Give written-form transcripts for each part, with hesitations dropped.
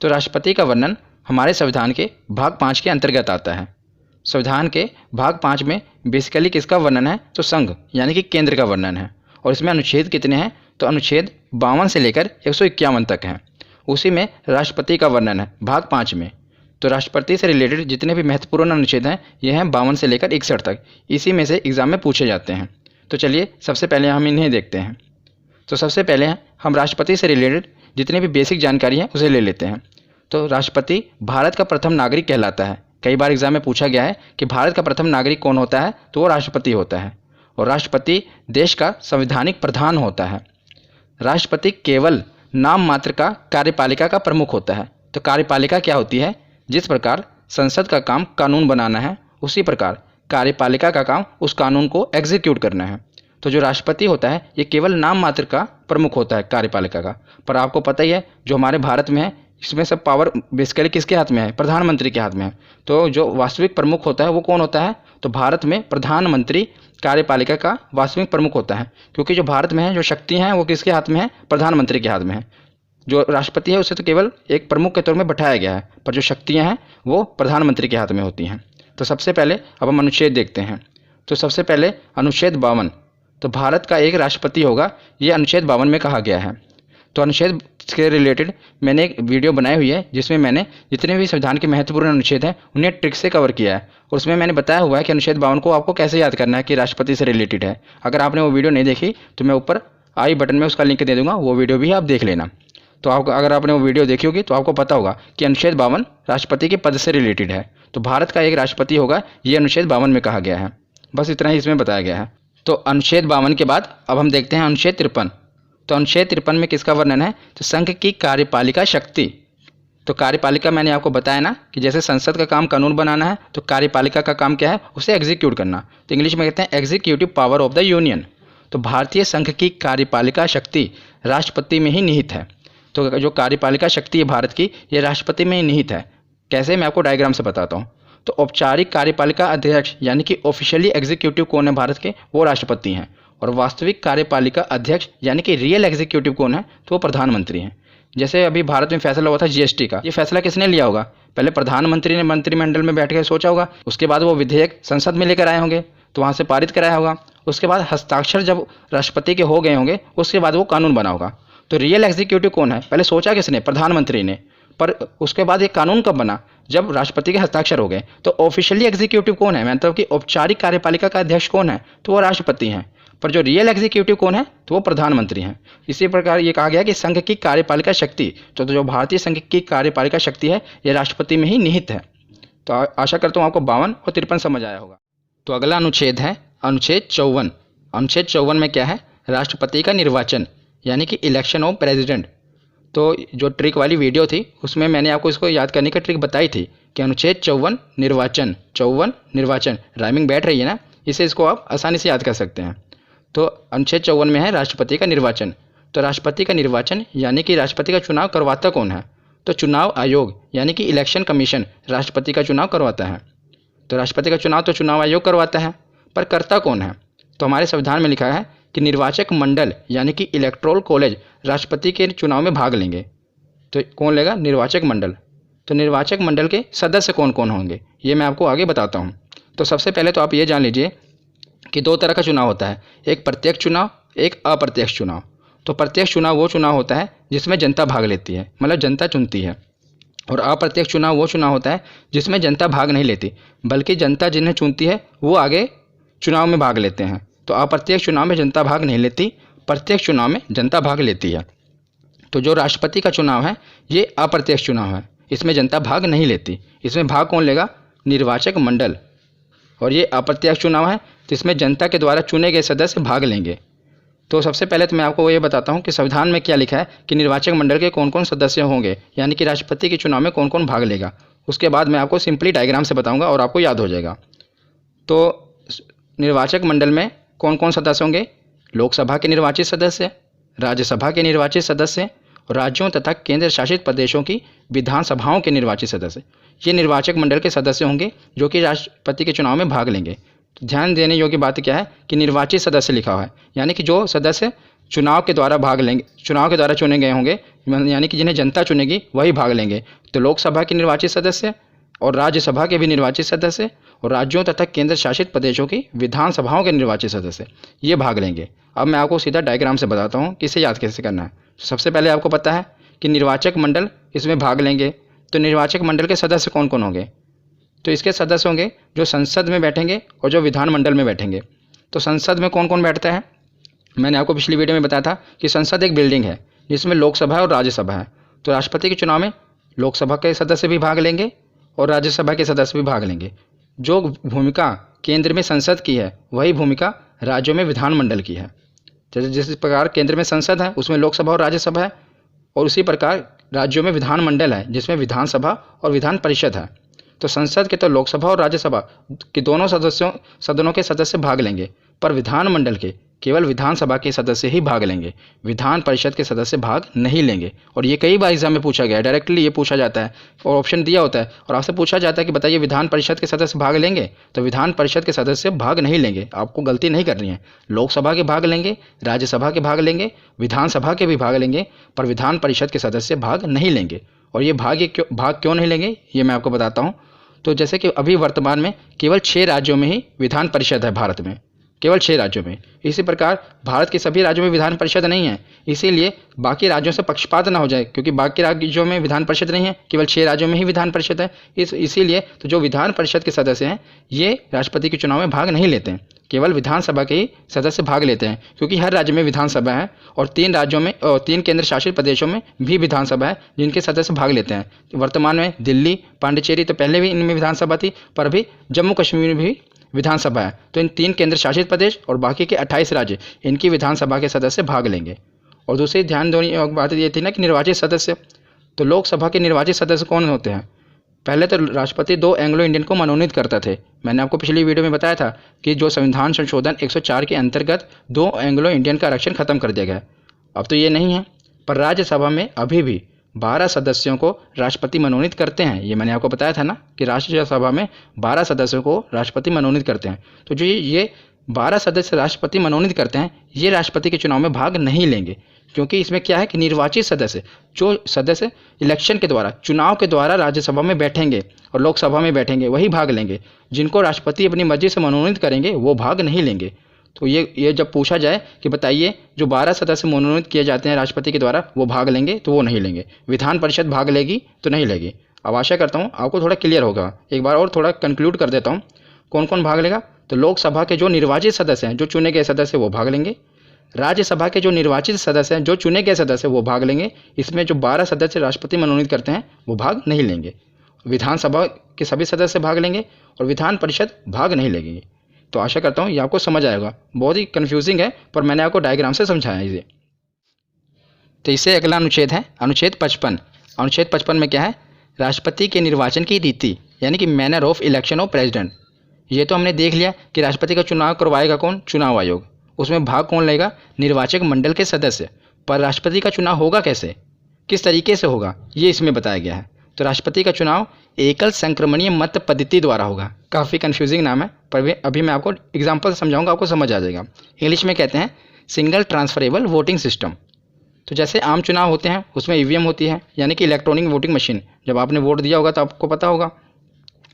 तो राष्ट्रपति का वर्णन हमारे संविधान के भाग 5 के अंतर्गत आता है। संविधान के भाग 5 में बेसिकली किसका वर्णन है? तो संघ यानी कि केंद्र का वर्णन है। और इसमें अनुच्छेद कितने हैं? तो अनुच्छेद 52 से लेकर 151 तक हैं। उसी में राष्ट्रपति का वर्णन है भाग 5 में। तो राष्ट्रपति से रिलेटेड जितने भी महत्वपूर्ण अनुच्छेद हैं ये हैं 52 से लेकर 61 तक। इसी में से एग्जाम में पूछे जाते हैं। तो चलिए सबसे पहले हम इन्हें देखते हैं। तो सबसे पहले हम राष्ट्रपति से रिलेटेड जितने भी बेसिक जानकारी है उसे ले लेते हैं। तो राष्ट्रपति भारत का प्रथम नागरिक कहलाता है। कई बार एग्जाम में पूछा गया है कि भारत का प्रथम नागरिक कौन होता है? तो वो राष्ट्रपति होता है। और राष्ट्रपति देश का संवैधानिक प्रधान होता है। राष्ट्रपति केवल नाम मात्र का कार्यपालिका का प्रमुख होता है। तो कार्यपालिका क्या होती है? जिस प्रकार संसद का काम कानून बनाना है, उसी प्रकार कार्यपालिका का काम उस कानून को एग्जीक्यूट करना है। तो जो राष्ट्रपति होता है ये केवल नाम मात्र का प्रमुख होता है कार्यपालिका का। पर आपको पता ही है जो हमारे भारत में है इसमें सब पावर बेसिकली किसके हाथ में है? प्रधानमंत्री के हाथ में है। तो जो वास्तविक प्रमुख होता है वो कौन होता है? तो भारत में प्रधानमंत्री कार्यपालिका का वास्तविक प्रमुख होता है। क्योंकि जो भारत में है जो शक्तियाँ हैं वो किसके हाथ में है? प्रधानमंत्री के हाथ में है। जो राष्ट्रपति है उसे तो केवल एक प्रमुख के तौर में बैठाया गया है, पर जो शक्तियाँ हैं वो प्रधानमंत्री के हाथ में होती हैं। तो सबसे पहले अब हम अनुच्छेद देखते हैं। तो सबसे पहले अनुच्छेद 52। तो भारत का एक राष्ट्रपति होगा, ये अनुच्छेद 52 में कहा गया है। तो अनुच्छेद के रिलेटेड मैंने एक वीडियो बनाई हुई है जिसमें मैंने जितने भी संविधान के महत्वपूर्ण अनुच्छेद हैं उन्हें ट्रिक से कवर किया है। और उसमें मैंने बताया हुआ है कि अनुच्छेद 52 को आपको कैसे याद करना है कि राष्ट्रपति से रिलेटेड है। अगर आपने वो वीडियो नहीं देखी तो मैं ऊपर आई बटन में उसका लिंक दे दूंगा, वो वीडियो भी आप देख लेना। तो आपको अगर आपने वो वीडियो देखी होगी तो आपको पता होगा कि अनुच्छेद 52 राष्ट्रपति के पद से रिलेटेड है। तो भारत का एक राष्ट्रपति होगा, ये अनुच्छेद 52 में कहा गया है। बस इतना ही इसमें बताया गया है। तो अनुच्छेद 52 के बाद अब हम देखते हैं अनुच्छेद 53। तो अनुच्छेद 53 में किसका वर्णन है? तो संघ की कार्यपालिका शक्ति। तो कार्यपालिका मैंने आपको बताया ना कि जैसे संसद का काम कानून बनाना है तो कार्यपालिका का काम क्या है? उसे एग्जीक्यूट करना। तो इंग्लिश में कहते हैं executive power of the union. तो भारतीय संघ की कार्यपालिका शक्ति राष्ट्रपति में ही निहित है। तो जो कार्यपालिका शक्ति है भारत की ये राष्ट्रपति में ही निहित है। कैसे? मैं आपको डायग्राम से बताता हूँ। तो औपचारिक कार्यपालिका अध्यक्ष यानी कि ऑफिशियली एग्जीक्यूटिव कौन है भारत के? वो राष्ट्रपति हैं। और वास्तविक कार्यपालिका अध्यक्ष यानी कि रियल एग्जीक्यूटिव कौन है? तो वो प्रधानमंत्री हैं। जैसे अभी भारत में फैसला हुआ था जीएसटी का, ये फैसला किसने लिया होगा? पहले प्रधानमंत्री ने मंत्रिमंडल में बैठ कर सोचा होगा, उसके बाद वो विधेयक संसद में लेकर आए होंगे तो वहाँ से पारित कराया होगा, उसके बाद हस्ताक्षर जब राष्ट्रपति के हो गए होंगे उसके बाद वो कानून बना होगा। तो रियल एग्जीक्यूटिव कौन है? पहले सोचा किसने? प्रधानमंत्री ने। पर उसके बाद ये कानून कब बना? जब राष्ट्रपति के हस्ताक्षर हो गए। तो ऑफिशियली एग्जीक्यूटिव कौन है? मतलब कि औपचारिक कार्यपालिका का अध्यक्ष कौन है? तो वो राष्ट्रपति हैं। पर जो रियल एग्जीक्यूटिव कौन है? तो वो प्रधानमंत्री हैं। इसी प्रकार ये कहा गया कि संघ की कार्यपालिका शक्ति, तो जो भारतीय संघ की कार्यपालिका शक्ति है ये राष्ट्रपति में ही निहित है। तो आशा करता हूँ आपको 52 और 53 समझ आया होगा। तो अगला अनुच्छेद है अनुच्छेद 54। अनुच्छेद 54 में क्या है? राष्ट्रपति का निर्वाचन यानी कि इलेक्शन ऑफ प्रेसिडेंट। तो जो ट्रिक वाली वीडियो थी उसमें मैंने आपको इसको याद करने का ट्रिक बताई थी कि अनुच्छेद 54 निर्वाचन, 54 निर्वाचन, राइमिंग बैठ रही है ना, इसको आप आसानी से याद कर सकते हैं। तो अनुच्छेद 54 में है राष्ट्रपति का निर्वाचन। तो राष्ट्रपति का निर्वाचन यानी कि राष्ट्रपति का चुनाव करवाता कौन है? तो चुनाव आयोग यानी कि इलेक्शन कमीशन राष्ट्रपति का चुनाव करवाता है। तो राष्ट्रपति का चुनाव तो चुनाव आयोग करवाता है, पर करता कौन है? तो हमारे संविधान में लिखा है कि निर्वाचक मंडल यानी कि इलेक्टोरल कॉलेज राष्ट्रपति के चुनाव में भाग लेंगे। तो कौन लेगा? निर्वाचक मंडल। तो निर्वाचक मंडल के सदस्य कौन कौन होंगे ये मैं आपको आगे बताता हूँ। तो सबसे पहले तो आप ये जान लीजिए कि दो तरह का चुनाव होता है, एक प्रत्यक्ष चुनाव, एक अप्रत्यक्ष चुनाव। तो प्रत्यक्ष चुनाव वो चुनाव होता है जिसमें जनता भाग लेती है, मतलब जनता चुनती है। और अप्रत्यक्ष चुनाव वो चुनाव होता है जिसमें जनता भाग नहीं लेती, बल्कि जनता जिन्हें चुनती है वो आगे चुनाव में भाग लेते हैं। तो अप्रत्यक्ष चुनाव में जनता भाग नहीं लेती, प्रत्यक्ष चुनाव में जनता भाग लेती है। तो जो राष्ट्रपति का चुनाव है ये अप्रत्यक्ष चुनाव है, इसमें जनता भाग नहीं लेती। इसमें भाग कौन लेगा? निर्वाचक मंडल। और ये अप्रत्यक्ष चुनाव है तो इसमें जनता के द्वारा चुने गए सदस्य भाग लेंगे। तो सबसे पहले तो मैं आपको ये बताता हूँ कि संविधान में क्या लिखा है कि निर्वाचक मंडल के कौन कौन सदस्य होंगे, यानी कि राष्ट्रपति के चुनाव में कौन कौन भाग लेगा। उसके बाद मैं आपको सिंपली डायग्राम से बताऊँगा और आपको याद हो जाएगा। तो निर्वाचक मंडल में कौन कौन सदस्य होंगे? लोकसभा के निर्वाचित सदस्य, राज्यसभा के निर्वाचित सदस्य, राज्यों तथा केंद्र शासित प्रदेशों की विधानसभाओं के निर्वाचित सदस्य। ये निर्वाचक मंडल के सदस्य होंगे जो कि राष्ट्रपति के चुनाव में भाग लेंगे। तो ध्यान देने योग्य बात क्या है कि निर्वाचित सदस्य लिखा हुआ है, यानी कि जो सदस्य चुनाव के द्वारा भाग लेंगे, चुनाव के द्वारा चुने गए होंगे यानी कि जिन्हें जनता चुनेगी वही भाग लेंगे। तो लोकसभा के निर्वाचित सदस्य और राज्यसभा के भी निर्वाचित सदस्य और राज्यों तथा केंद्र शासित प्रदेशों की विधानसभाओं के निर्वाचित सदस्य ये भाग लेंगे। अब मैं आपको सीधा डायग्राम से बताता हूँ कि इसे याद कैसे करना है। सबसे पहले आपको पता है कि निर्वाचक मंडल इसमें भाग लेंगे। तो निर्वाचक मंडल के सदस्य कौन कौन होंगे? तो इसके सदस्य होंगे जो संसद में बैठेंगे और जो विधानमंडल में बैठेंगे। तो संसद में कौन कौन बैठता है? मैंने आपको पिछली वीडियो में बताया था कि संसद एक बिल्डिंग है जिसमें लोकसभा और राज्यसभा है। तो राष्ट्रपति के चुनाव में लोकसभा के सदस्य भी भाग लेंगे और राज्यसभा के सदस्य भी भाग लेंगे। जो भूमिका केंद्र में संसद की है वही भूमिका राज्यों में विधानमंडल की है। जैसे जिस प्रकार केंद्र में संसद है उसमें लोकसभा और राज्यसभा है, और उसी प्रकार राज्यों में विधानमंडल है जिसमें विधानसभा और विधान परिषद है। तो संसद के तो लोकसभा और राज्यसभा के दोनों सदनों के सदस्य भाग लेंगे, पर विधानमंडल के केवल विधानसभा के सदस्य ही भाग लेंगे, विधान परिषद के सदस्य भाग नहीं लेंगे। और ये कई बार एग्जाम में पूछा गया है, डायरेक्टली ये पूछा जाता है और ऑप्शन दिया होता है और आपसे पूछा जाता है कि बताइए विधान परिषद के सदस्य भाग लेंगे? तो विधान परिषद के सदस्य भाग नहीं लेंगे। आपको गलती नहीं करनी है। लोकसभा के भाग लेंगे, राज्यसभा के भाग लेंगे, विधानसभा के भी भाग लेंगे, पर विधान परिषद के सदस्य भाग नहीं लेंगे। और ये भाग क्यों नहीं लेंगे ये मैं आपको बताता हूँ। तो जैसे कि अभी वर्तमान में केवल 6 राज्यों में ही विधान परिषद है, भारत में केवल 6 राज्यों में। इसी प्रकार भारत के सभी राज्यों में विधान परिषद नहीं है, इसीलिए बाकी राज्यों से पक्षपात ना हो जाए, क्योंकि बाकी राज्यों में विधान परिषद नहीं है, केवल 6 राज्यों में ही विधान परिषद है। इसीलिए तो जो विधान परिषद के सदस्य हैं ये राष्ट्रपति के चुनाव में भाग नहीं लेते हैं, केवल विधानसभा के ही सदस्य भाग लेते हैं, क्योंकि हर राज्य में विधानसभा है और 3 राज्यों में और 3 केंद्र शासित प्रदेशों में भी विधानसभा है जिनके सदस्य भाग लेते हैं। वर्तमान में दिल्ली, पांडिचेरी तो पहले भी इनमें विधानसभा थी, पर अभी जम्मू कश्मीर में भी विधानसभा है। तो इन 3 केंद्र शासित प्रदेश और बाकी के 28 राज्य इनकी विधानसभा के सदस्य भाग लेंगे। और दूसरी ध्यान देने बात ये थी ना कि निर्वाचित सदस्य, तो लोकसभा के निर्वाचित सदस्य कौन होते हैं? पहले तो राष्ट्रपति 2 एंग्लो इंडियन को मनोनीत करते थे। मैंने आपको पिछली वीडियो में बताया था कि जो संविधान संशोधन 104 के अंतर्गत 2 एंग्लो इंडियन का आरक्षण खत्म कर दिया गया। अब तो ये नहीं है, पर राज्यसभा में अभी भी 12 सदस्यों को राष्ट्रपति मनोनीत करते हैं। ये मैंने आपको बताया था ना कि राज्यसभा में 12 सदस्यों को राष्ट्रपति मनोनीत करते हैं। तो जो ये 12 सदस्य राष्ट्रपति मनोनीत करते हैं ये राष्ट्रपति के चुनाव में भाग नहीं लेंगे, क्योंकि इसमें क्या है कि निर्वाचित सदस्य, जो सदस्य इलेक्शन के द्वारा, चुनाव के द्वारा राज्यसभा में बैठेंगे और लोकसभा में बैठेंगे वही भाग लेंगे। जिनको राष्ट्रपति अपनी मर्जी से मनोनीत करेंगे वो भाग नहीं लेंगे। तो ये जब पूछा जाए कि बताइए जो 12 सदस्य मनोनीत किए जाते हैं राष्ट्रपति के द्वारा वो भाग लेंगे, तो वो नहीं लेंगे। विधान परिषद भाग लेगी तो नहीं लेगी। अब आशा करता हूँ आपको थोड़ा क्लियर होगा। एक बार और थोड़ा कंक्लूड कर देता हूँ कौन कौन भाग लेगा। तो लोकसभा के जो निर्वाचित सदस्य हैं, जो चुने गए सदस्य, वो भाग लेंगे। राज्यसभा के जो निर्वाचित सदस्य हैं, जो चुने गए सदस्य, वो भाग लेंगे। इसमें जो 12 सदस्य राष्ट्रपति मनोनीत करते हैं वो भाग नहीं लेंगे। विधानसभा के सभी सदस्य भाग लेंगे और विधान परिषद भाग नहीं लेंगे। तो आशा करता हूँ ये आपको समझ आएगा। बहुत ही कन्फ्यूजिंग है, पर मैंने आपको डायग्राम से समझाया इसे। तो इससे अगला अनुच्छेद है अनुच्छेद 55। अनुच्छेद 55 में क्या है? राष्ट्रपति के निर्वाचन की रीति, यानी कि manner of election of president. ये तो हमने देख लिया कि राष्ट्रपति का चुनाव करवाएगा कौन? चुनाव आयोग। उसमें भाग कौन लेगा? निर्वाचक मंडल के सदस्य। पर राष्ट्रपति का चुनाव होगा कैसे, किस तरीके से होगा, ये इसमें बताया गया है। तो राष्ट्रपति का चुनाव एकल संक्रमणीय मत पद्धति द्वारा होगा। काफ़ी कन्फ्यूजिंग नाम है, पर अभी मैं आपको एग्जाम्पल समझाऊंगा, आपको समझ आ जाएगा। इंग्लिश में कहते हैं सिंगल ट्रांसफरेबल वोटिंग सिस्टम। तो जैसे आम चुनाव होते हैं उसमें ईवीएम होती है, यानी कि इलेक्ट्रॉनिक वोटिंग मशीन। जब आपने वोट दिया होगा तो आपको पता होगा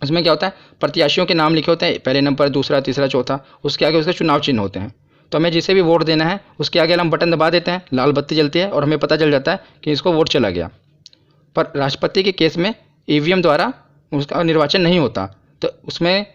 उसमें क्या होता है, प्रत्याशियों के नाम लिखे होते हैं, पहले नंबर, दूसरा, तीसरा, चौथा, उसके आगे उसके चुनाव चिन्ह होते हैं। तो हमें जिसे भी वोट देना है उसके आगे हम बटन दबा देते हैं, लाल बत्ती जलती है और हमें पता चल जाता है कि इसको वोट चला गया। पर राष्ट्रपति के केस में ईवीएम द्वारा उसका निर्वाचन नहीं होता। तो उसमें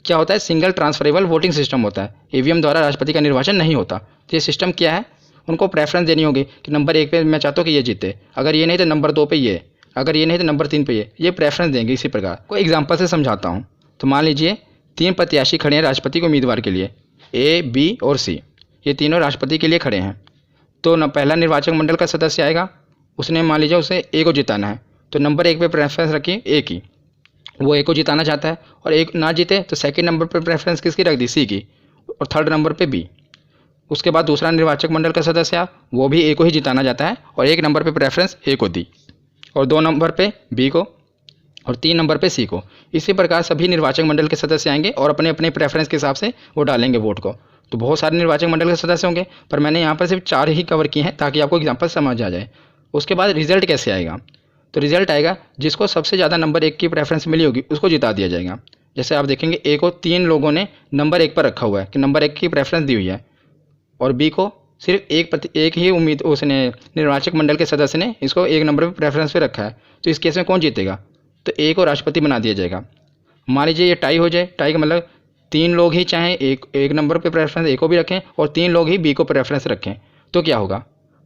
क्या होता है, सिंगल ट्रांसफरेबल वोटिंग सिस्टम होता है। ईवीएम द्वारा राष्ट्रपति का निर्वाचन नहीं होता। तो ये सिस्टम क्या है, उनको प्रेफरेंस देनी होगी कि नंबर 1 पे मैं चाहता हूँ कि ये जीते, अगर ये नहीं तो नंबर 2 पे ये, अगर ये नहीं तो नंबर 3 पे ये प्रेफरेंस देंगे। इसी प्रकार कोई एग्जाम्पल से समझाता हूँ। तो मान लीजिए 3 प्रत्याशी खड़े हैं राष्ट्रपति के उम्मीदवार के लिए, ए, बी और सी। ये तीनों राष्ट्रपति के लिए खड़े हैं। तो न पहला निर्वाचक मंडल का सदस्य आएगा, उसने मान लीजिए उसे ए को जिताना है, तो नंबर 1 पे प्रेफरेंस रखिए ए की, वो ए को जिताना चाहता है। और एक ना जीते तो सेकंड नंबर पर प्रेफरेंस किसकी रख दी, सी की, और थर्ड नंबर पे बी। उसके बाद दूसरा निर्वाचक मंडल का सदस्य वो भी ए को ही जिताना चाहता है और 1 नंबर पे प्रेफरेंस ए को दी, और 2 नंबर पे बी को, और 3 नंबर पे सी को। इसी प्रकार सभी निर्वाचक मंडल के सदस्य आएंगे और अपने अपने प्रेफरेंस के हिसाब से वो डालेंगे वोट को। तो बहुत सारे निर्वाचक मंडल के सदस्य होंगे, पर मैंने यहाँ पर सिर्फ 4 ही कवर किए हैं ताकि आपको एग्जाम्पल समझ आ जाए। उसके बाद रिजल्ट कैसे आएगा? तो रिजल्ट आएगा जिसको सबसे ज़्यादा नंबर 1 की प्रेफरेंस मिली होगी उसको जिता दिया जाएगा। जैसे आप देखेंगे ए को 3 लोगों ने नंबर 1 पर रखा हुआ है कि नंबर 1 की प्रेफरेंस दी हुई है, और बी को सिर्फ एक ही उम्मीद उसने निर्वाचक मंडल के सदस्य ने इसको 1 नंबर पर प्रेफरेंस पे रखा है। तो इस केस में कौन जीतेगा? तो ए को राष्ट्रपति बना दिया जाएगा। मान लीजिए ये टाई हो जाए, टाई का मतलब 3 लोग ही चाहें एक नंबर पे प्रेफरेंस ए को भी रखें और 3 लोग ही बी को प्रेफरेंस रखें, तो क्या होगा?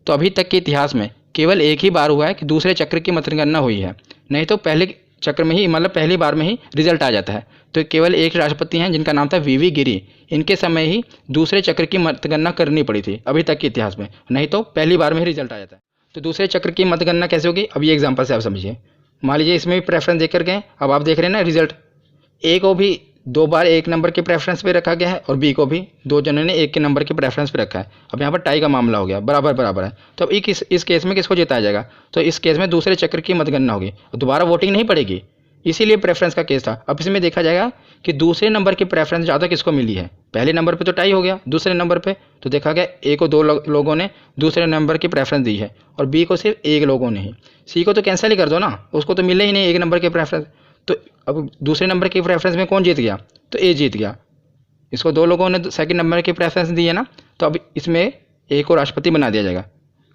तो अभी तक के इतिहास में केवल एक ही बार हुआ है कि दूसरे चक्र की मतगणना हुई है, नहीं तो पहले चक्र में ही मतलब पहली बार में ही रिजल्ट आ जाता है। तो केवल एक राष्ट्रपति हैं जिनका नाम था वीवी गिरी, इनके समय ही दूसरे चक्र की मतगणना करनी पड़ी थी अभी तक के इतिहास में, नहीं तो पहली बार में ही रिजल्ट आ जाता है। तो दूसरे चक्र की मतगणना कैसे होगी? अब ये एग्जाम्पल से आप समझिए। मान लीजिए इसमें भी प्रेफरेंस देकर गए, अब आप देख रहे हैं ना रिजल्ट, ए को भी 2 बार 1 नंबर के प्रेफरेंस पे रखा गया है और बी को भी 2 जनों ने 1 के नंबर के प्रेफरेंस पे रखा है। अब यहाँ पर टाई का मामला हो गया, बराबर बराबर है। तो अब इस केस में किसको जिताया जाएगा? तो इस केस में दूसरे चक्र की मतगणना होगी, दोबारा वोटिंग नहीं पड़ेगी, इसीलिए प्रेफरेंस का केस था। अब इसमें देखा जाएगा कि दूसरे नंबर की प्रेफरेंस ज़्यादा किसको मिली है। पहले नंबर पे तो टाई हो गया, दूसरे नंबर पे तो देखा गया ए को 2 लोगों ने दूसरे नंबर की प्रेफरेंस दी है और बी को सिर्फ 1 लोगों ने ही। सी को तो कैंसिल ही कर दो ना, उसको तो मिले ही नहीं 1 नंबर की प्रेफरेंस। तो अब दूसरे नंबर की प्रेफरेंस में कौन जीत गया? तो ए जीत गया। इसको 2 लोगों ने सेकंड नंबर की प्रेफरेंस दी है ना, तो अब इसमें ए को राष्ट्रपति बना दिया जाएगा।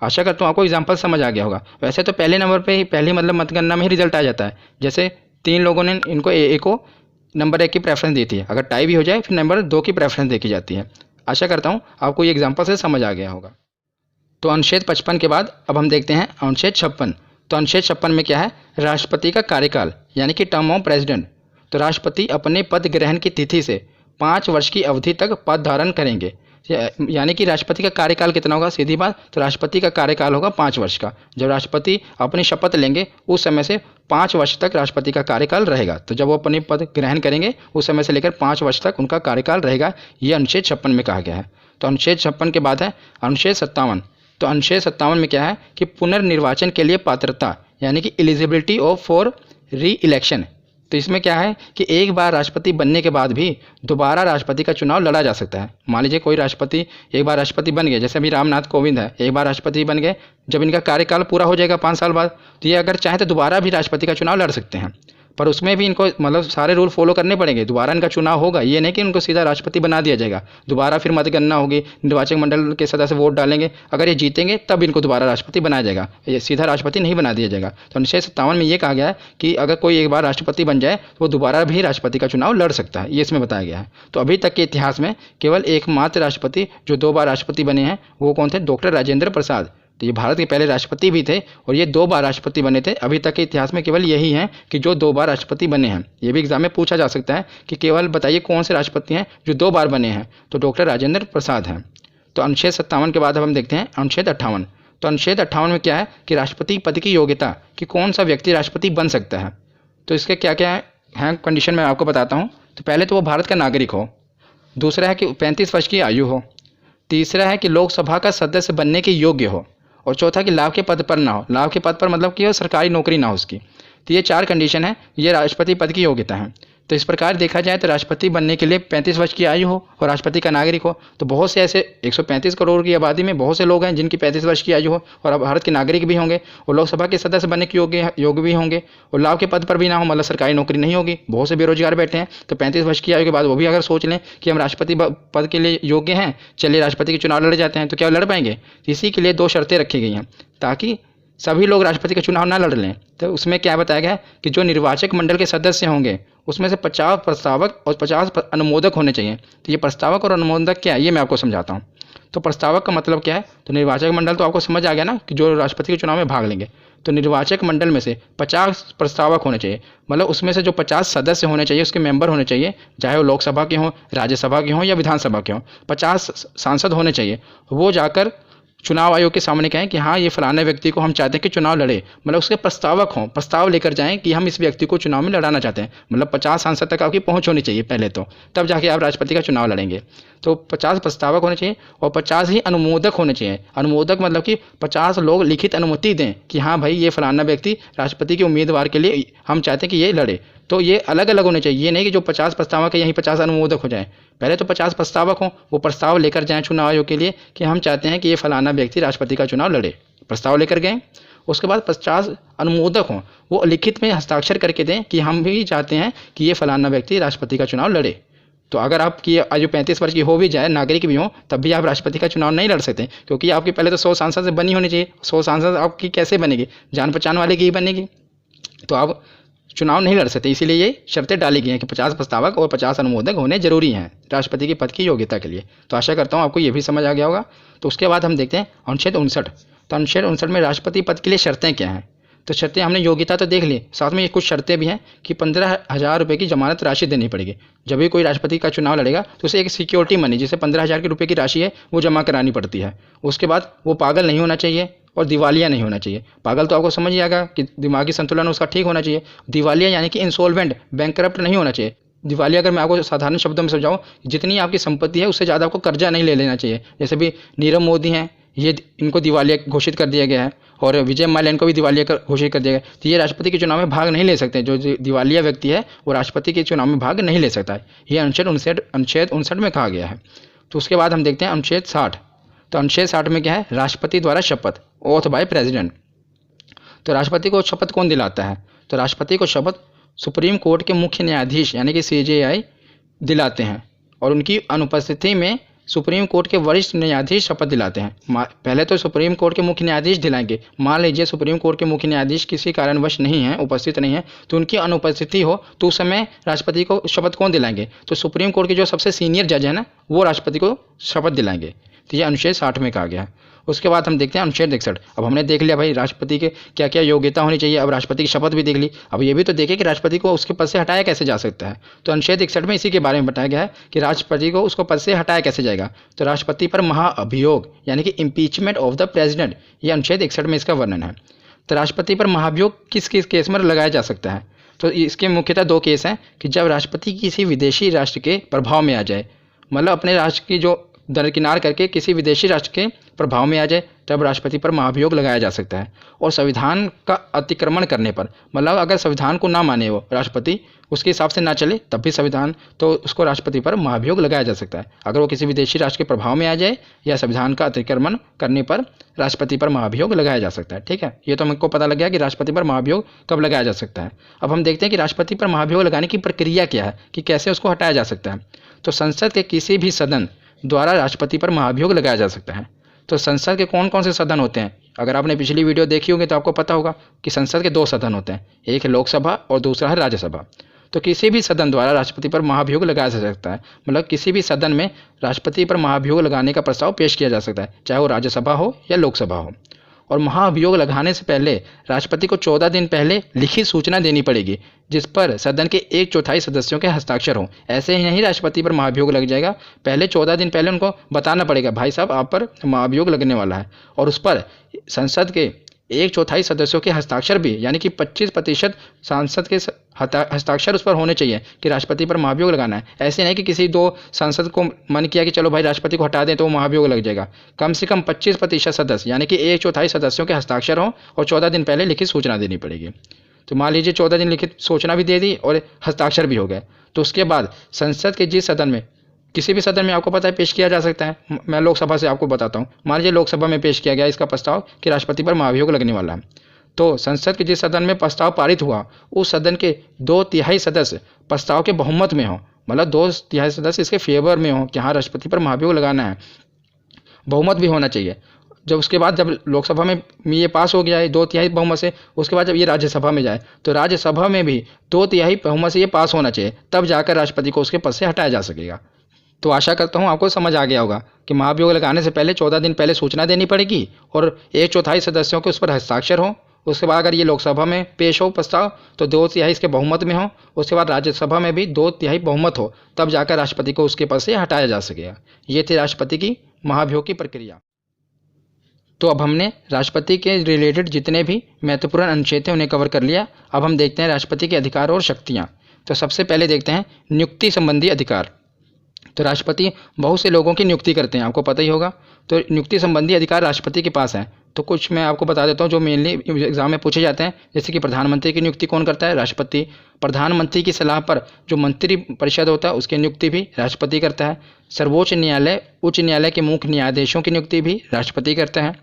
आशा करता हूँ आपको एग्जाम्पल समझ आ गया होगा। वैसे तो पहले नंबर पे ही पहली मतलब मतगणना में ही रिजल्ट आ जाता है। जैसे 3 लोगों ने इनको ए को नंबर 1 की प्रेफरेंस दी थी, अगर टाई भी हो जाए फिर नंबर 2 की प्रेफरेंस देखी जाती है। आशा करता हूँ आपको ये एग्जाम्पल से समझ आ गया होगा। तो अनुच्छेद 55 के बाद अब हम देखते हैं अनुच्छेद 56। तो अनुच्छेद 56 में क्या है? राष्ट्रपति का कार्यकाल यानी कि टर्म ऑफ प्रेसिडेंट। तो राष्ट्रपति अपने पद ग्रहण की तिथि से 5 वर्ष की अवधि तक पद धारण करेंगे। यानी कि राष्ट्रपति का कार्यकाल कितना होगा? सीधी बात, तो राष्ट्रपति का कार्यकाल होगा 5 वर्ष का। जब राष्ट्रपति अपनी शपथ लेंगे उस समय से 5 वर्ष तक राष्ट्रपति का कार्यकाल रहेगा। तो जब वो अपने पद ग्रहण करेंगे उस समय से लेकर 5 वर्ष तक उनका कार्यकाल रहेगा, ये अनुच्छेद 56 में कहा गया है। तो अनुच्छेद 56 के बाद है अनुच्छेद 57। तो अनुच्छेद 57 में क्या है कि पुनर्निर्वाचन के लिए पात्रता यानी कि एलिजिबिलिटी ऑफ फॉर री इलेक्शन। तो इसमें क्या है कि एक बार राष्ट्रपति बनने के बाद भी दोबारा राष्ट्रपति का चुनाव लड़ा जा सकता है। मान लीजिए कोई राष्ट्रपति एक बार राष्ट्रपति बन गए, जैसे अभी रामनाथ कोविंद है, एक बार राष्ट्रपति बन गए, जब इनका कार्यकाल पूरा हो जाएगा 5 साल बाद, तो ये अगर चाहे तो दोबारा भी राष्ट्रपति का चुनाव लड़ सकते हैं। पर उसमें भी इनको मतलब सारे रूल फॉलो करने पड़ेंगे, दोबारा इनका चुनाव होगा। ये नहीं कि उनको सीधा राष्ट्रपति बना दिया जाएगा, दोबारा फिर मतगणना होगी, निर्वाचक मंडल के सदस्य वोट डालेंगे, अगर ये जीतेंगे तब इनको दोबारा राष्ट्रपति बनाया जाएगा, ये सीधा राष्ट्रपति नहीं बना दिया जाएगा। तो अनुच्छेद 57 में ये कहा गया है कि अगर कोई एक बार राष्ट्रपति बन जाए तो वो दोबारा भी राष्ट्रपति का चुनाव लड़ सकता है, ये इसमें बताया गया है। तो अभी तक के इतिहास में केवल एकमात्र राष्ट्रपति जो 2 बार राष्ट्रपति बने हैं वो कौन थे? डॉक्टर राजेंद्र प्रसाद। तो ये भारत के पहले राष्ट्रपति भी थे और ये 2 बार राष्ट्रपति बने थे। अभी तक के इतिहास में केवल यही हैं कि जो 2 बार राष्ट्रपति बने हैं। ये भी एग्जाम में पूछा जा सकता है कि केवल बताइए कौन से राष्ट्रपति हैं जो 2 बार बने हैं, तो डॉक्टर राजेंद्र प्रसाद हैं। तो अनुच्छेद 57 के बाद अब हम देखते हैं अनुच्छेद 58। तो अनुच्छेद 58 में क्या है कि राष्ट्रपति पद की योग्यता कि कौन सा व्यक्ति राष्ट्रपति बन सकता है। तो इसके क्या क्या हैं कंडीशन मैं आपको बताता हूँ। तो पहले तो वो भारत का नागरिक हो, दूसरा है कि 35 वर्ष की आयु हो, तीसरा है कि लोकसभा का सदस्य बनने के योग्य हो, और चौथा कि लाभ के पद पर ना हो। लाभ के पद पर मतलब कि सरकारी नौकरी ना हो उसकी। तो ये 4 कंडीशन है, ये राष्ट्रपति पद की योग्यता है। तो इस प्रकार देखा जाए तो राष्ट्रपति बनने के लिए 35 वर्ष की आयु हो और राष्ट्रपति का नागरिक हो। तो बहुत से ऐसे 135 करोड़ की आबादी में बहुत से लोग हैं जिनकी 35 वर्ष की आयु हो और अब भारत के नागरिक भी होंगे और लोकसभा के सदस्य बनने के योग्य भी होंगे और लाभ के पद पर भी ना हो, मतलब सरकारी नौकरी नहीं होगी। बहुत से बेरोजगार बैठे हैं, तो 35 वर्ष की आयु के बाद वो भी अगर सोच लें कि हम राष्ट्रपति पद के लिए योग्य हैं, चलिए राष्ट्रपति के चुनाव लड़ जाते हैं, तो क्या लड़ पाएंगे? इसी के लिए 2 शर्तें रखी गई हैं ताकि सभी लोग राष्ट्रपति का चुनाव ना लड़ लें। तो उसमें क्या बताया गया है कि जो निर्वाचक मंडल के सदस्य होंगे उसमें से 50 प्रस्तावक और 50 अनुमोदक होने चाहिए। तो ये प्रस्तावक और अनुमोदक क्या है ये मैं आपको समझाता हूँ। तो प्रस्तावक का मतलब क्या है? तो निर्वाचक मंडल तो आपको समझ आ गया ना कि जो राष्ट्रपति के चुनाव में भाग लेंगे। तो निर्वाचक मंडल में से 50 प्रस्तावक होने चाहिए, मतलब उसमें से जो 50 सदस्य होने चाहिए, उसके मेंबर होने चाहिए, चाहे वो लोकसभा के हों, राज्यसभा के हों या विधानसभा के हों। 50 सांसद होने चाहिए, वो जाकर चुनाव आयोग के सामने कहें कि हाँ ये फलाने व्यक्ति को हम चाहते हैं कि चुनाव लड़े, मतलब उसके प्रस्तावक हों, प्रस्ताव लेकर जाएं कि हम इस व्यक्ति को चुनाव में लड़ाना चाहते हैं। मतलब 50 सांसद तक आपकी पहुंच होनी चाहिए पहले तो, तब जाके आप राष्ट्रपति का चुनाव लड़ेंगे। तो 50 प्रस्तावक होने चाहिए और 50 ही अनुमोदक होने चाहिए। अनुमोदक मतलब कि 50 लोग लिखित अनुमति दें कि हाँ भाई ये फलाना व्यक्ति राष्ट्रपति के उम्मीदवार के लिए हम चाहते हैं कि ये लड़े। तो ये अलग अलग होने चाहिए, ये नहीं कि जो 50 प्रस्तावक है यहीं 50 अनुमोदक हो जाए। पहले तो 50 प्रस्तावक हों, वो प्रस्ताव लेकर जाएं चुनाव आयोग के लिए कि हम चाहते हैं कि ये फलाना व्यक्ति राष्ट्रपति का चुनाव लड़े, प्रस्ताव लेकर गए। उसके बाद 50 अनुमोदक हों, वो लिखित में हस्ताक्षर करके दें कि हम भी चाहते हैं कि ये फलाना व्यक्ति राष्ट्रपति का चुनाव लड़े। तो अगर आपकी आयु 35 वर्ष की हो भी जाए, नागरिक भी हो, तब भी आप राष्ट्रपति का चुनाव नहीं लड़ सकते, क्योंकि आपकी पहले तो 100 सांसद से बनी होनी चाहिए। 100 सांसद आपकी कैसे बनेगी, जान पहचान वाले की ही बनेगी, तो आप चुनाव नहीं लड़ सकते। इसीलिए ये शर्तें डाली गई हैं कि 50 प्रस्तावक और 50 अनुमोदक होने जरूरी हैं राष्ट्रपति के पद की योग्यता के लिए। तो आशा करता हूँ आपको ये भी समझ आ गया होगा। तो उसके बाद हम देखते हैं अनुच्छेद 59। तो अनुच्छेद 59 में राष्ट्रपति पद के लिए शर्तें क्या हैं। तो शर्तें हमने योग्यता तो देख ली, साथ में ये कुछ शर्तें भी हैं कि 15,000 रुपये की जमानत राशि देनी पड़ेगी। जब भी कोई राष्ट्रपति का चुनाव लड़ेगा तो उसे एक सिक्योरिटी मनी, जिसे 15,000 रुपये की राशि है, वो जमा करानी पड़ती है। उसके बाद वो पागल नहीं होना चाहिए और दिवालिया नहीं होना चाहिए। पागल तो आपको समझ ही आएगा कि दिमागी संतुलन उसका ठीक होना चाहिए। दिवालिया यानी कि इंसॉल्वेंट, बैंकरप्ट नहीं होना चाहिए। दिवालिया अगर मैं आपको साधारण शब्दों में समझाऊं, जितनी आपकी संपत्ति है उससे ज़्यादा आपको कर्जा नहीं ले लेना चाहिए। जैसे भी नीरव मोदी हैं, ये इनको दिवालिया घोषित कर दिया गया है, और विजय माल्या इनको भी दिवालिया घोषित कर दिया गया। तो ये राष्ट्रपति के चुनाव में भाग नहीं ले सकते। जो दिवालिया व्यक्ति है वो राष्ट्रपति के चुनाव में भाग नहीं ले सकता है। ये अनुच्छेद 59 में कहा गया है। तो उसके बाद हम देखते हैं अनुच्छेद 60। तो अनुच्छेद 60 में क्या है, राष्ट्रपति द्वारा शपथ, ओथ बाय प्रेसिडेंट। तो राष्ट्रपति को शपथ कौन दिलाता है। तो राष्ट्रपति को शपथ सुप्रीम कोर्ट के मुख्य न्यायाधीश यानी कि CJI दिलाते हैं, और उनकी अनुपस्थिति में सुप्रीम कोर्ट के वरिष्ठ न्यायाधीश शपथ दिलाते हैं। पहले तो सुप्रीम कोर्ट के मुख्य न्यायाधीश दिलाएंगे। मान लीजिए सुप्रीम कोर्ट के मुख्य न्यायाधीश किसी कारणवश नहीं है, उपस्थित नहीं है, तो उनकी अनुपस्थिति हो तो उस समय राष्ट्रपति को शपथ कौन दिलाएंगे। तो सुप्रीम कोर्ट के जो सबसे सीनियर जज है ना, वो राष्ट्रपति को शपथ दिलाएंगे। तो ये अनुच्छेद 60 में कहा गया है। उसके बाद हम देखते हैं अनुच्छेद 61। अब हमने देख लिया भाई राष्ट्रपति के क्या क्या योग्यता होनी चाहिए, अब राष्ट्रपति की शपथ भी देख ली। अब ये भी तो देखें कि राष्ट्रपति को उसके पद से हटाया कैसे जा सकता है। तो अनुच्छेद 61 में इसी के बारे में बताया गया है कि राष्ट्रपति को उसको पद से हटाया कैसे जाएगा। तो राष्ट्रपति पर महाअभियोग यानी कि इम्पीचमेंट ऑफ द प्रेसिडेंट, ये अनुच्छेद 61 में इसका वर्णन है। तो राष्ट्रपति पर महाअभियोग किस किस केस में लगाया जा सकता है। तो इसके मुख्यतः 2 केस हैं कि जब राष्ट्रपति किसी विदेशी राष्ट्र के प्रभाव में आ जाए, मतलब अपने राष्ट्र की जो दरकिनार करके किसी विदेशी राष्ट्र के प्रभाव में आ जाए, तब राष्ट्रपति पर महाभियोग लगाया जा सकता है। और संविधान का अतिक्रमण करने पर, मतलब अगर संविधान को ना माने वो राष्ट्रपति, उसके हिसाब से ना चले तब भी संविधान, तो उसको राष्ट्रपति पर महाभियोग लगाया जा सकता है। अगर वो किसी विदेशी राष्ट्र के प्रभाव में आ जाए या संविधान का अतिक्रमण करने पर राष्ट्रपति पर महाभियोग लगाया जा सकता है। ठीक है, ये तो हमको पता लग गया कि राष्ट्रपति पर महाभियोग कब लगाया जा सकता है। अब हम देखते हैं कि राष्ट्रपति पर महाभियोग लगाने की प्रक्रिया क्या है, कि कैसे उसको हटाया जा सकता है। तो संसद के किसी भी सदन द्वारा राष्ट्रपति पर महाभियोग लगाया जा सकता है। तो संसद के कौन कौन से सदन होते हैं, अगर आपने पिछली वीडियो देखी होगी तो आपको पता होगा कि संसद के 2 सदन होते हैं, एक है लोकसभा और दूसरा है राज्यसभा। तो किसी भी सदन द्वारा राष्ट्रपति पर महाभियोग लगाया जा सकता है, मतलब किसी भी सदन में राष्ट्रपति पर महाभियोग लगाने का प्रस्ताव पेश किया जा सकता है, चाहे वो राज्यसभा हो या लोकसभा हो। और महाअभियोग लगाने से पहले राष्ट्रपति को 14 दिन पहले लिखित सूचना देनी पड़ेगी, जिस पर सदन के 1/4 सदस्यों के हस्ताक्षर हों। ऐसे ही नहीं राष्ट्रपति पर महाभियोग लग जाएगा, पहले 14 दिन पहले उनको बताना पड़ेगा, भाई साहब आप पर महाभियोग लगने वाला है, और उस पर संसद के 1/4 सदस्यों के हस्ताक्षर भी, यानी कि 25% सांसद के हस्ताक्षर उस पर होने चाहिए कि राष्ट्रपति पर महाभियोग लगाना है। ऐसे नहीं कि किसी 2 सांसद को मन किया कि चलो भाई राष्ट्रपति को हटा दें तो महाभियोग लग जाएगा। कम से कम 25% सदस्य यानी कि 1/4 सदस्यों के हस्ताक्षर हों और 14 दिन पहले लिखित सूचना देनी पड़ेगी। तो मान लीजिए 14 दिन लिखित सूचना भी दे दी और हस्ताक्षर भी हो गए, तो उसके बाद संसद के जिस सदन में, किसी भी सदन में आपको पता है पेश किया जा सकता है। मैं लोकसभा से आपको बताता हूँ। मान लीजिए लोकसभा में पेश किया गया इसका प्रस्ताव कि राष्ट्रपति पर महाभियोग लगने वाला है, तो संसद के जिस सदन में प्रस्ताव पारित हुआ उस सदन के 2/3 सदस्य प्रस्ताव के बहुमत में हो, मतलब 2/3 सदस्य इसके फेवर में हो कि हाँ राष्ट्रपति पर महाभियोग लगाना है, बहुमत भी होना चाहिए। जब उसके बाद जब लोकसभा में ये पास हो गया है 2/3 बहुमत से, उसके बाद जब ये राज्यसभा में जाए तो राज्यसभा में भी 2/3 बहुमत से ये पास होना चाहिए, तब जाकर राष्ट्रपति को उसके पद से हटाया जा सकेगा। तो आशा करता हूँ आपको समझ आ गया होगा कि महाभियोग लगाने से पहले 14 दिन पहले सूचना देनी पड़ेगी और 1/4 सदस्यों के उस पर हस्ताक्षर हो। उसके बाद अगर ये लोकसभा में पेश हो प्रस्ताव तो 2/3 इसके बहुमत में हो, उसके बाद राज्यसभा में भी 2/3 बहुमत हो, तब जाकर राष्ट्रपति को उसके पद से हटाया जा सकेगा। ये थी राष्ट्रपति की महाभियोग की प्रक्रिया। तो अब हमने राष्ट्रपति के रिलेटेड जितने भी महत्वपूर्ण अनुच्छेद थे उन्हें कवर कर लिया। अब हम देखते हैं राष्ट्रपति के अधिकार और शक्तियाँ। तो सबसे पहले देखते हैं नियुक्ति संबंधी अधिकार। तो राष्ट्रपति बहुत से लोगों की नियुक्ति करते हैं, आपको पता ही होगा। तो नियुक्ति संबंधी अधिकार राष्ट्रपति के पास है। तो कुछ मैं आपको बता देता हूँ जो मेनली एग्जाम में पूछे जाते हैं। जैसे कि प्रधानमंत्री की नियुक्ति कौन करता है, राष्ट्रपति। प्रधानमंत्री की सलाह पर जो मंत्री परिषद होता है उसकी नियुक्ति भी राष्ट्रपति करता है। सर्वोच्च न्यायालय, उच्च न्यायालय के मुख्य न्यायाधीशों की नियुक्ति भी राष्ट्रपति करता है।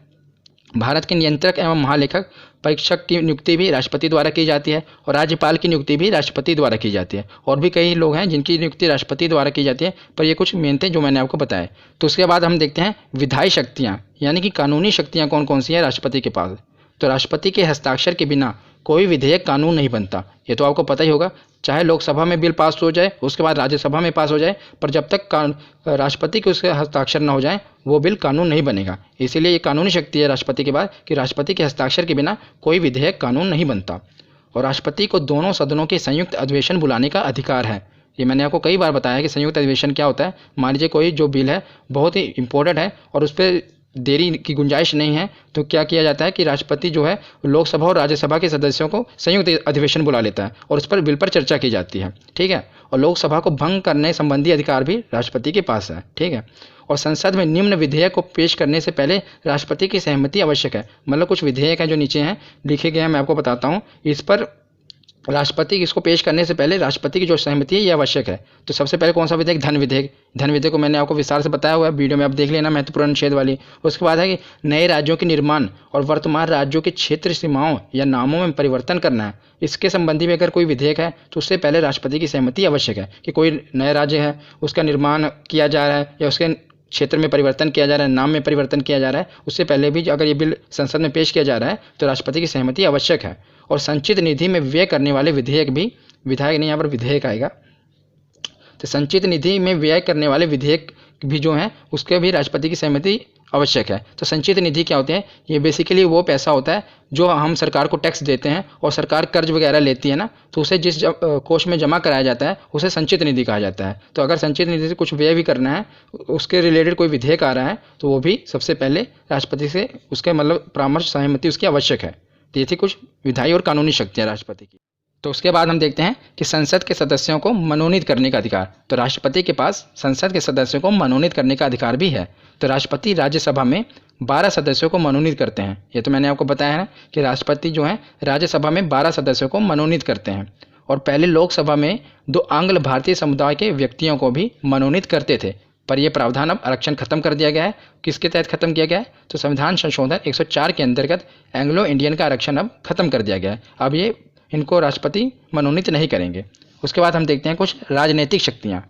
भारत के नियंत्रक एवं महालेखक परीक्षक की नियुक्ति भी राष्ट्रपति द्वारा की जाती है और राज्यपाल की नियुक्ति भी राष्ट्रपति द्वारा की जाती है। और भी कई लोग हैं जिनकी नियुक्ति राष्ट्रपति द्वारा की जाती है, पर ये कुछ मेन थे जो मैंने आपको बताया। तो उसके बाद हम देखते हैं विधायी शक्तियाँ, यानी कि कानूनी शक्तियाँ कौन कौन सी हैं राष्ट्रपति के पास। तो राष्ट्रपति के हस्ताक्षर के बिना कोई विधेयक कानून नहीं बनता, ये तो आपको पता ही होगा। चाहे लोकसभा में बिल पास हो जाए, उसके बाद राज्यसभा में पास हो जाए, पर जब तक राष्ट्रपति के उसके हस्ताक्षर न हो जाए वो बिल कानून नहीं बनेगा। इसीलिए ये कानूनी शक्ति है राष्ट्रपति के बाद कि राष्ट्रपति के हस्ताक्षर के बिना कोई विधेयक कानून नहीं बनता। और राष्ट्रपति को दोनों सदनों के संयुक्त अधिवेशन बुलाने का अधिकार है। ये मैंने आपको कई बार बताया कि संयुक्त अधिवेशन क्या होता है। मान लीजिए कोई जो बिल है बहुत ही इंपॉर्टेंट है और उस पर देरी की गुंजाइश नहीं है, तो क्या किया जाता है कि राष्ट्रपति जो है लोकसभा और राज्यसभा के सदस्यों को संयुक्त अधिवेशन बुला लेता है और उस पर बिल पर चर्चा की जाती है। ठीक है। और लोकसभा को भंग करने संबंधी अधिकार भी राष्ट्रपति के पास है। ठीक है। और संसद में निम्न विधेयक को पेश करने से पहले राष्ट्रपति की सहमति आवश्यक है। मतलब कुछ विधेयक हैं जो नीचे हैं लिखे गए हैं, मैं आपको बताता हूँ। इस पर राष्ट्रपति इसको पेश करने से पहले राष्ट्रपति की जो सहमति है ये आवश्यक है। तो सबसे पहले कौन सा विधेयक? धन विधेयक। धन विधेयक को मैंने आपको विस्तार से बताया हुआ है, वीडियो में आप देख लेना, महत्वपूर्ण अनुच्छेद वाली। उसके बाद है कि नए राज्यों के निर्माण और वर्तमान राज्यों के क्षेत्र सीमाओं या नामों में परिवर्तन करना है। इसके संबंधी में अगर कोई विधेयक है तो उससे पहले राष्ट्रपति की सहमति आवश्यक है कि कोई नया राज्य है उसका निर्माण किया जा रहा है या उसके क्षेत्र में परिवर्तन किया जा रहा है, नाम में परिवर्तन किया जा रहा है, उससे पहले भी अगर ये बिल संसद में पेश किया जा रहा है तो राष्ट्रपति की सहमति आवश्यक है। और संचित निधि में व्यय करने वाले विधेयक भी, विधायक नहीं यहाँ पर विधेयक आएगा, तो संचित निधि में व्यय करने वाले विधेयक भी जो हैं उसके भी राष्ट्रपति की सहमति आवश्यक है। तो संचित निधि क्या होते हैं? ये बेसिकली वो पैसा होता है जो हम सरकार को टैक्स देते हैं और सरकार कर्ज वगैरह लेती है ना, तो उसे जिस कोष में जमा कराया जाता है उसे संचित निधि कहा जाता है। तो अगर संचित निधि से कुछ व्यय भी करना है, उसके रिलेटेड कोई विधेयक आ रहा है तो वो भी सबसे पहले राष्ट्रपति से उसके मतलब परामर्श सहमति उसकी आवश्यक है। तो ये थी कुछ विधायी और कानूनी शक्तियाँ राष्ट्रपति की। तो उसके बाद हम देखते हैं कि संसद के सदस्यों को मनोनीत करने का अधिकार। तो राष्ट्रपति के पास संसद के सदस्यों को मनोनीत करने का अधिकार भी है। तो राष्ट्रपति राज्यसभा में 12 सदस्यों को मनोनीत करते हैं। ये तो मैंने आपको बताया है कि राष्ट्रपति जो है राज्यसभा में 12 सदस्यों को मनोनीत करते हैं। और पहले लोकसभा में 2 आंग्ल भारतीय समुदाय के व्यक्तियों को भी मनोनीत करते थे, पर यह प्रावधान अब आरक्षण खत्म कर दिया गया है। किसके तहत खत्म किया गया है? तो संविधान संशोधन 104 के अंतर्गत एंग्लो इंडियन का आरक्षण अब खत्म कर दिया गया है। अब ये इनको राष्ट्रपति मनोनीत नहीं करेंगे। उसके बाद हम देखते हैं कुछ राजनीतिक शक्तियाँ।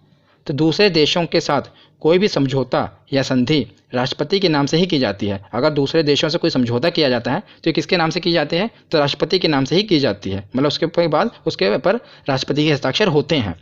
तो दूसरे देशों के साथ कोई भी समझौता या संधि राष्ट्रपति के नाम से ही की जाती है। अगर दूसरे देशों से कोई समझौता किया जाता है तो किसके नाम से की जाती है? तो राष्ट्रपति के नाम से ही की जाती है। मतलब उसके बाद उसके ऊपर राष्ट्रपति के हस्ताक्षर होते हैं।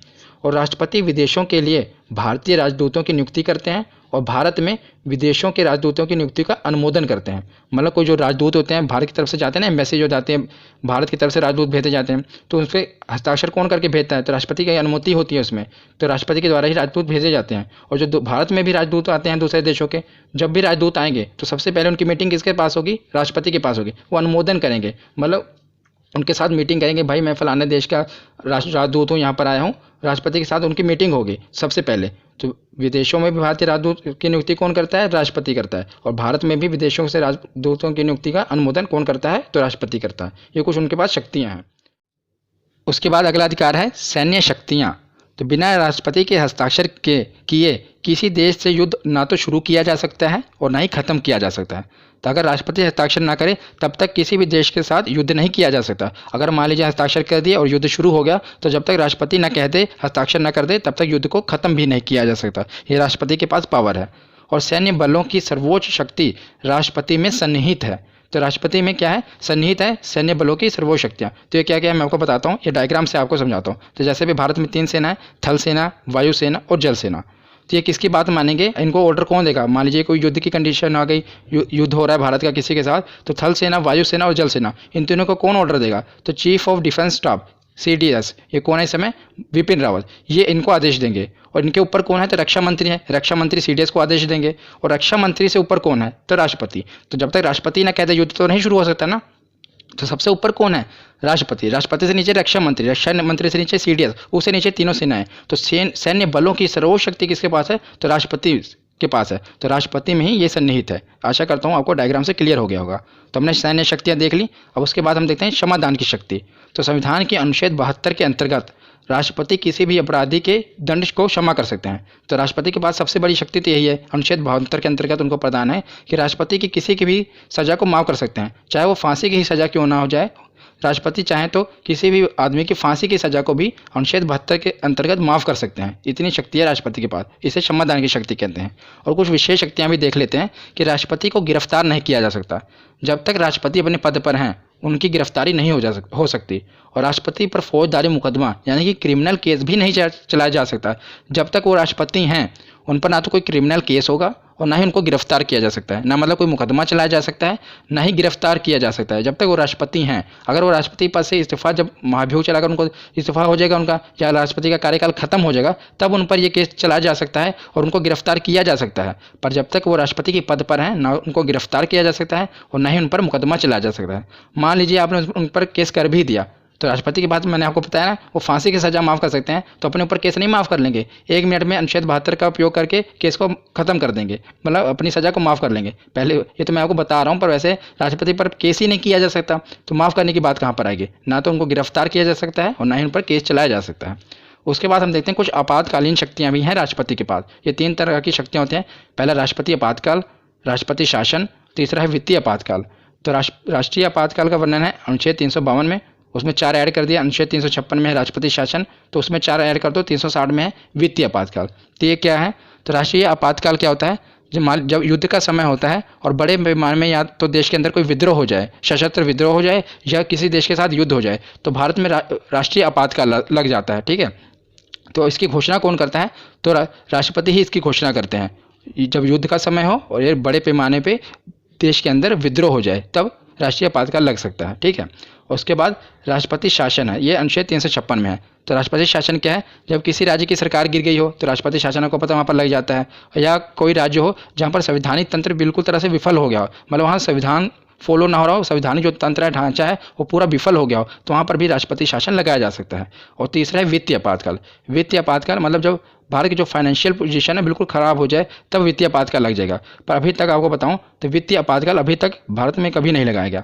और राष्ट्रपति विदेशों के लिए भारतीय राजदूतों की नियुक्ति करते हैं और भारत में विदेशों के राजदूतों की नियुक्ति का अनुमोदन करते हैं। मतलब कोई जो राजदूत होते हैं भारत की तरफ से जाते हैं ना, एम्बेसी जो जाते हैं भारत की तरफ से राजदूत भेजे जाते हैं, तो उस पर हस्ताक्षर कौन करके भेजता है? तो राष्ट्रपति की अनुमति होती है उसमें, तो राष्ट्रपति के द्वारा ही राजदूत भेजे जाते हैं। और जो भारत में भी राजदूत आते हैं दूसरे देशों के, जब भी राजदूत आएंगे तो सबसे पहले उनकी मीटिंग किसके पास होगी? राष्ट्रपति के पास होगी। वो अनुमोदन करेंगे, मतलब उनके साथ मीटिंग करेंगे, भाई मैं फलाने देश का राजदूत हूँ, यहाँ पर आया हूँ, राष्ट्रपति के साथ उनकी मीटिंग होगी सबसे पहले। तो विदेशों में भी भारतीय राजदूत की नियुक्ति कौन करता है? राष्ट्रपति करता है। और भारत में भी विदेशों से राजदूतों की नियुक्ति का अनुमोदन कौन करता है? तो राष्ट्रपति करता है। ये कुछ उनके पास शक्तियाँ हैं। उसके बाद अगला अधिकार है सैन्य शक्तियाँ। तो बिना राष्ट्रपति के हस्ताक्षर के किए किसी देश से युद्ध ना तो शुरू किया जा सकता है और ना ही खत्म किया जा सकता है। तो अगर राष्ट्रपति हस्ताक्षर ना करे तब तक किसी भी देश के साथ युद्ध नहीं किया जा सकता। अगर मान लीजिए हस्ताक्षर कर दिए और युद्ध शुरू हो गया तो जब तक राष्ट्रपति ना कह दे, हस्ताक्षर ना कर दे, तब तक युद्ध को खत्म भी नहीं किया जा सकता। ये राष्ट्रपति के पास पावर है। और सैन्य बलों की सर्वोच्च शक्ति राष्ट्रपति में सन्निहित है। तो राष्ट्रपति में क्या है? सन्निहित है सैन्य बलों की सर्वोच्च शक्तियाँ। तो ये क्या क्या है मैं आपको बताता हूँ, ये डायग्राम से आपको समझाता हूँ। तो जैसे भी भारत में 3 सेना है, थल सेना, वायु सेना और जल सेना। तो ये किसकी बात मानेंगे? इनको ऑर्डर कौन देगा? मान लीजिए कोई युद्ध की कंडीशन आ गई, युद्ध हो रहा है भारत का किसी के साथ, तो थल सेना, वायु सेना और जल सेना, इन तीनों को कौन ऑर्डर देगा? तो chief of defence staff CDS, ये कौन है इस समय? विपिन रावत, ये इनको आदेश देंगे। और इनके ऊपर कौन है? तो रक्षा मंत्री है, रक्षा मंत्री CDS को आदेश देंगे। और रक्षा मंत्री से ऊपर कौन है? तो राष्ट्रपति। तो जब तक राष्ट्रपति ना कहते युद्ध तो नहीं शुरू हो सकता ना। तो सबसे ऊपर कौन है? राष्ट्रपति। राष्ट्रपति से नीचे रक्षा मंत्री, रक्षा मंत्री से नीचे CDS, उससे नीचे तीनों सेनाएं। तो सैन्य बलों की सर्वोच्च शक्ति किसके पास है? तो राष्ट्रपति के पास है, तो राष्ट्रपति में ही ये सन्निहित है। आशा करता हूँ आपको डायग्राम से क्लियर हो गया होगा। तो हमने सैन्य शक्तियाँ देख ली। अब उसके बाद हम देखते हैं क्षमादान की शक्ति। तो संविधान के अनुच्छेद 72 के अंतर्गत राष्ट्रपति किसी भी अपराधी के दंड को क्षमा कर सकते हैं। तो राष्ट्रपति के पास सबसे बड़ी शक्ति तो यही है, अनुच्छेद 72 के अंतर्गत उनको प्रदान है कि राष्ट्रपति की किसी की भी सज़ा को माफ़ कर सकते हैं, चाहे वो फांसी की ही सज़ा क्यों ना हो जाए। राष्ट्रपति चाहें तो किसी भी आदमी की फांसी की सज़ा को भी अनुच्छेद 72 के अंतर्गत माफ़ कर सकते हैं। इतनी शक्ति है राष्ट्रपति के पास, इसे क्षमादान की शक्ति कहते हैं। और कुछ विशेष शक्तियाँ भी देख लेते हैं कि राष्ट्रपति को गिरफ्तार नहीं किया जा सकता। जब तक राष्ट्रपति अपने पद पर हैं उनकी गिरफ्तारी नहीं हो सकती। और राष्ट्रपति पर फौजदारी मुकदमा यानी कि क्रिमिनल केस भी नहीं चलाया जा सकता। जब तक वो राष्ट्रपति हैं उन पर ना तो कोई क्रिमिनल केस होगा और ना ही उनको गिरफ्तार किया जा सकता है, ना मतलब कोई मुकदमा चलाया जा सकता है, ना ही गिरफ्तार किया जा सकता है जब तक वो राष्ट्रपति हैं। अगर वो राष्ट्रपति पद से इस्तीफा, जब महाभियोग चलाकर उनको इस्तीफा हो जाएगा उनका, या राष्ट्रपति का कार्यकाल खत्म हो जाएगा, तब उन पर ये केस चलाया जा सकता है और उनको गिरफ्तार किया जा सकता है। पर जब तक वो राष्ट्रपति के पद पर हैं ना उनको गिरफ्तार किया जा सकता है और ना ही उन पर मुकदमा चलाया जा सकता है। मान लीजिए आपने उन पर केस कर भी दिया, तो राष्ट्रपति की बात मैंने आपको बताया ना, वो फांसी की सज़ा माफ़ कर सकते हैं, तो अपने ऊपर केस नहीं माफ़ कर लेंगे, 1 मिनट में अनुच्छेद 72 का उपयोग करके केस को ख़त्म कर देंगे, मतलब अपनी सज़ा को माफ़ कर लेंगे। पहले ये तो मैं आपको बता रहा हूँ, पर वैसे राष्ट्रपति पर केस ही नहीं किया जा सकता, तो माफ़ करने की बात कहाँ पर आएगी। ना तो उनको गिरफ्तार किया जा सकता है और ना ही उन पर केस चलाया जा सकता है। उसके बाद हम देखते हैं कुछ आपातकालीन शक्तियाँ भी हैं राष्ट्रपति के पास। ये 3 तरह की शक्तियाँ होती हैं। पहला राष्ट्रपति आपातकाल, राष्ट्रपति शासन, तीसरा है वित्तीय आपातकाल। तो राष्ट्रीय आपातकाल का वर्णन है अनुच्छेद 352 में, उसमें 4 ऐड कर दिया। अनुच्छेद 356 में है राष्ट्रपति शासन, तो उसमें 4 ऐड कर दो, 360 में है वित्तीय आपातकाल। तो ये क्या है, तो राष्ट्रीय आपातकाल क्या होता है, जब युद्ध का समय होता है और बड़े पैमाने में या तो देश के अंदर कोई विद्रोह हो जाए, सशस्त्र विद्रोह हो जाए या किसी देश के साथ युद्ध हो जाए, तो भारत में राष्ट्रीय आपातकाल लग जाता है। ठीक है, तो इसकी घोषणा कौन करता है, तो राष्ट्रपति ही इसकी घोषणा करते हैं। जब युद्ध का समय हो और ये बड़े पैमाने पे देश के अंदर विद्रोह हो जाए तब राष्ट्रीय आपातकाल लग सकता है। ठीक है, उसके बाद राष्ट्रपति शासन है, ये अनुच्छेद 356 में है। तो राष्ट्रपति शासन क्या है, जब किसी राज्य की सरकार गिर गई हो तो राष्ट्रपति शासन आपको पता वहाँ पर लग जाता है। या कोई राज्य हो जहाँ पर संवैधानिक तंत्र बिल्कुल तरह से विफल हो गया हो, मतलब वहाँ संविधान फॉलो ना हो रहा हो, संवैधानिक जो तंत्र है, ढांचा है, वो पूरा विफल हो गया हो, तो वहाँ पर भी राष्ट्रपति शासन लगाया जा सकता है। और तीसरा है वित्तीय आपातकाल। वित्तीय आपातकाल मतलब जब भारत की जो फाइनेंशियल पोजीशन है बिल्कुल ख़राब हो जाए तब वित्तीय आपातकाल लग जाएगा। पर अभी तक आपको बताऊं तो वित्तीय आपातकाल अभी तक भारत में कभी नहीं लगाया गया।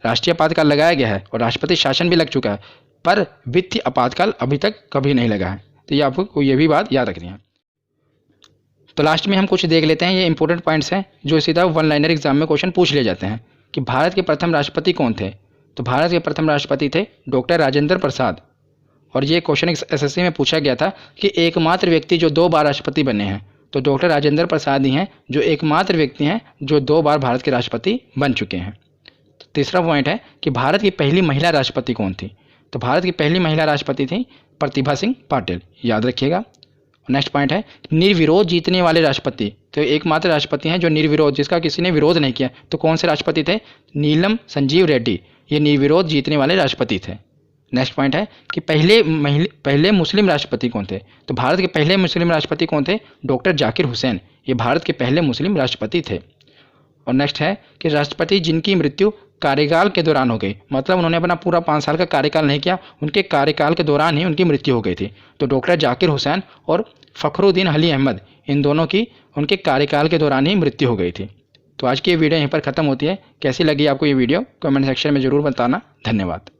राष्ट्रीय आपातकाल लगाया गया है और राष्ट्रपति शासन भी लग चुका है, पर वित्तीय आपातकाल अभी तक कभी नहीं लगा है। तो ये आपको ये भी बात याद रखनी है। तो लास्ट में हम कुछ देख लेते हैं, ये इंपॉर्टेंट पॉइंट्स हैं जो सीधा 1 लाइनर एग्जाम में क्वेश्चन पूछ ले जाते हैं कि भारत के प्रथम राष्ट्रपति कौन थे। तो भारत के प्रथम राष्ट्रपति थे डॉक्टर राजेंद्र प्रसाद। और ये क्वेश्चन एसएससी में पूछा गया था कि एकमात्र व्यक्ति जो 2 बार राष्ट्रपति बने हैं, तो डॉक्टर राजेंद्र प्रसाद ही हैं जो एकमात्र व्यक्ति हैं जो 2 बार भारत के राष्ट्रपति बन चुके हैं। तो तीसरा पॉइंट है कि भारत की पहली महिला राष्ट्रपति कौन थी। तो भारत की पहली महिला राष्ट्रपति थी प्रतिभा सिंह पाटिल, याद रखिएगा। नेक्स्ट पॉइंट है निर्विरोध जीतने वाले राष्ट्रपति। तो एकमात्र राष्ट्रपति हैं जो निर्विरोध, जिसका किसी ने विरोध नहीं किया। तो कौन से राष्ट्रपति थे, नीलम संजीव रेड्डी, ये निर्विरोध जीतने वाले राष्ट्रपति थे। नेक्स्ट पॉइंट है कि पहले मुस्लिम राष्ट्रपति कौन थे। तो भारत के पहले मुस्लिम राष्ट्रपति कौन थे, डॉक्टर जाकिर हुसैन, ये भारत के पहले मुस्लिम राष्ट्रपति थे। और नेक्स्ट है कि राष्ट्रपति जिनकी मृत्यु कार्यकाल के दौरान हो गई, मतलब उन्होंने अपना पूरा 5 साल का कार्यकाल नहीं किया, उनके कार्यकाल के दौरान ही उनकी मृत्यु हो गई थी। तो डॉक्टर जाकिर हुसैन और फ़खरुद्दीन अली अहमद, इन दोनों की उनके कार्यकाल के दौरान ही मृत्यु हो गई थी। तो आज की ये वीडियो यहीं पर ख़त्म होती है। कैसी लगी आपको ये वीडियो कमेंट सेक्शन में ज़रूर बताना। धन्यवाद।